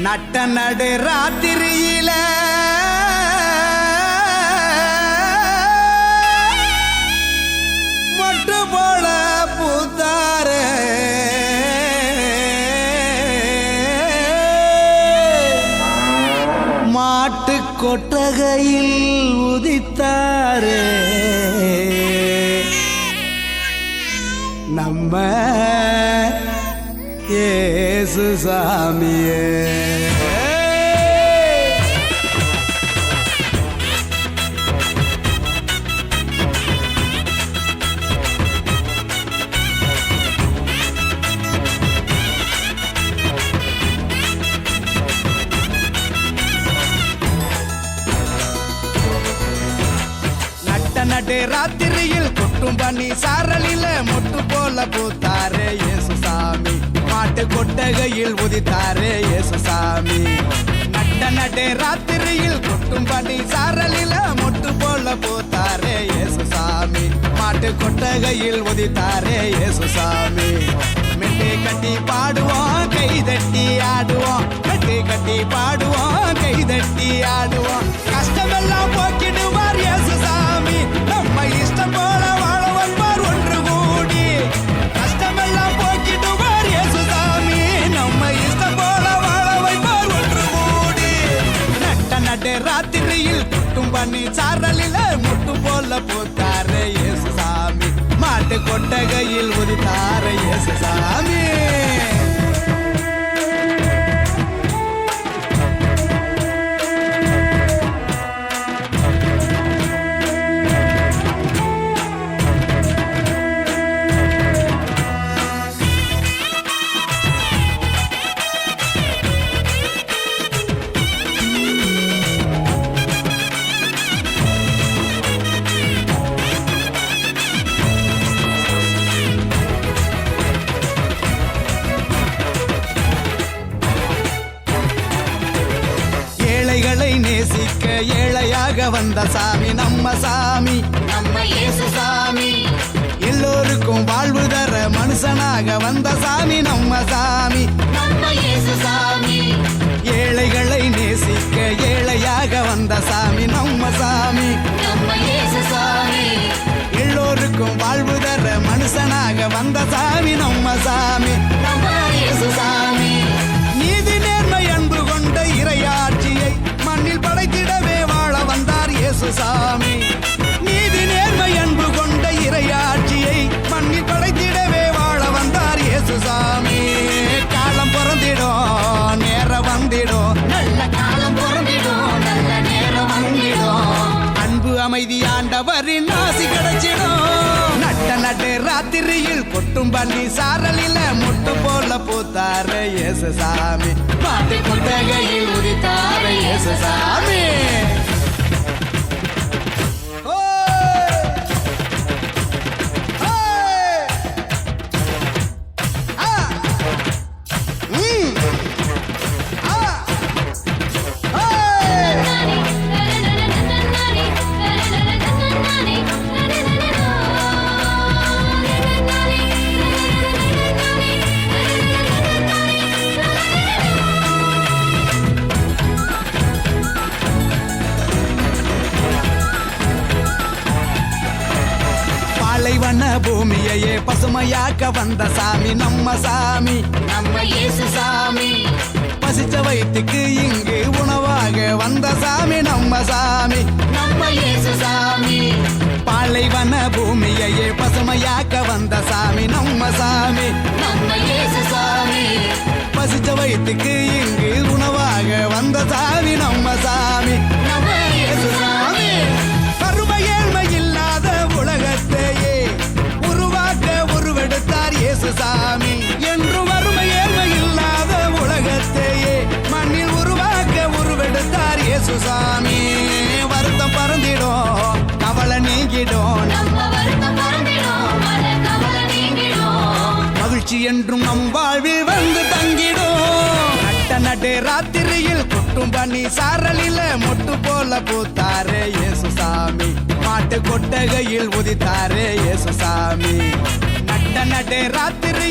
நட்ட நடு ராத்திரியில மொட்டு போல பூத்தாரே மாட்டு கொட்டகையில் உதித்தாரே நம்ம இயேசு சாமியே. நடு ராத்திரியில் கொட்டும் பண்ணி சாரலில மொட்டு போல பூத்தாரே இயேசு சாமி. மாட்டு கொட்டகையில் உதித்தாரே இயேசு சாமி. நடு ராத்திரியில் கொட்டும் பண்ணி சாரலில மொட்டு போல பூத்தாரே இயேசு சாமி. மாட்டு கொட்டகையில் உதித்தாரே இயேசு சாமி. மெட்டி கட்டி பாடுவோம் கை தட்டி ஆடுவோம். மெட்டி கட்டி பாடுவோம் கை தட்டி ஆடுவோம். கஷ்டமெல்லாம் போக்கிடுவார் இயேசு சாமி. நம்ம இஷ்டம் போல வாழ வந்தார் ஒன்று கூடி. கஷ்டமெல்லாம் போக்கிடுவார் இயேசு சாமி. நம்ம இஷ்டம் போல வாழ வைப்பார் ஒன்று கூடி. நடு ராத்திரியில் குட்டும் பண்ணி சாரலில முட்டு போல பூத்தாரே இயேசு சாமி. மாட்டு கொட்டகையில் உதித்தாரே இயேசு சாமி. ஏழைகளை நேசிக்க ஏழையாக வந்த சாமி நம்ம சாமி. நம்ம இயேசு சாமி. எல்லோருக்கும் வாழ்வு தர மனுஷனாக வந்த சாமி நம்ம சாமி. நம்ம இயேசு சாமி. ஏழைகளை நேசிக்க ஏழையாக வந்த சாமி நம்ம சாமி. நம்ம இயேசு சாமி. எல்லோருக்கும் வாழ்வு தர மனுஷனாக வந்த சாமி நம்ம சாமி. நம்ம இயேசு சாமி. நீதி நேர்மை அன்பு கொண்ட இறையாட்சியை மண்ணில் படைத்திடவே வாழ வந்தார் இயேசு சாமி. நீதி நேர்மை அன்பு கொண்ட இறையாட்சியை மண்ணில் படைத்திடவே வாழ வந்தார் இயேசு சாமி. காலம் பிறந்திடும் நேரம் வந்திடும். நல்ல காலம் பொருந்திடும். நல்ல நேரம் வந்திடும். அன்பு அமைதி ஆண்டவரின் ஆசி கிடைச்சிடும். நடு ராத்திரியில் கொட்டும் பண்ணி சாரலில முட்டு போல பூத்தாரே இயேசு சாமி. மாட்டு கொட்டகையில் உதித்தாரே இயேசு சாமி. பாலைவன பூமியையே பசுமையாக்க வந்த சாமி நம்ம சாமி. நம்ம இயேசு சாமி. பசிச்ச வயிற்றுக்கு இங்கு உணவாக வந்த சாமி நம்ம சாமி. நம்ம இயேசு சாமி. பாலைவன பூமியையே பசுமையாக்க வந்த சாமி நம்ம சாமி. நம்ம இயேசு சாமி. பசிச்ச வயிற்றுக்கு இங்கு உணவாக வந்த சாமி நம்ம சாமி. நம்ம இயேசு சாமி. வறுமை ஏழ்மை இல்லாத உலகத்தையே உருவாக்க உருவெடுத்தார் இயேசு சாமி. என்று வறுமை ஏழ்மை இல்லாத உலகத்தையே மண்ணில் உருவாக்க உருவெடுத்தார் இயேசு சாமி. வருத்தம் பறந்திடும் கவலை நீங்கிடும். நம்ம வருத்தம் பறந்திடும். மன கவலை நீங்கிடும். மகிழ்ச்சி என்றும் நம் வாழ்வில் வந்து தங்கிடும். நடு ராத்திரியில் கொட்டும் பண்ணி சாரலில மொட்டு போல பூத்தாரே இயேசு சாமி. மாட்டு கொட்டகையில் உதித்தாரே இயேசு சாமி. நடு ராத்திரி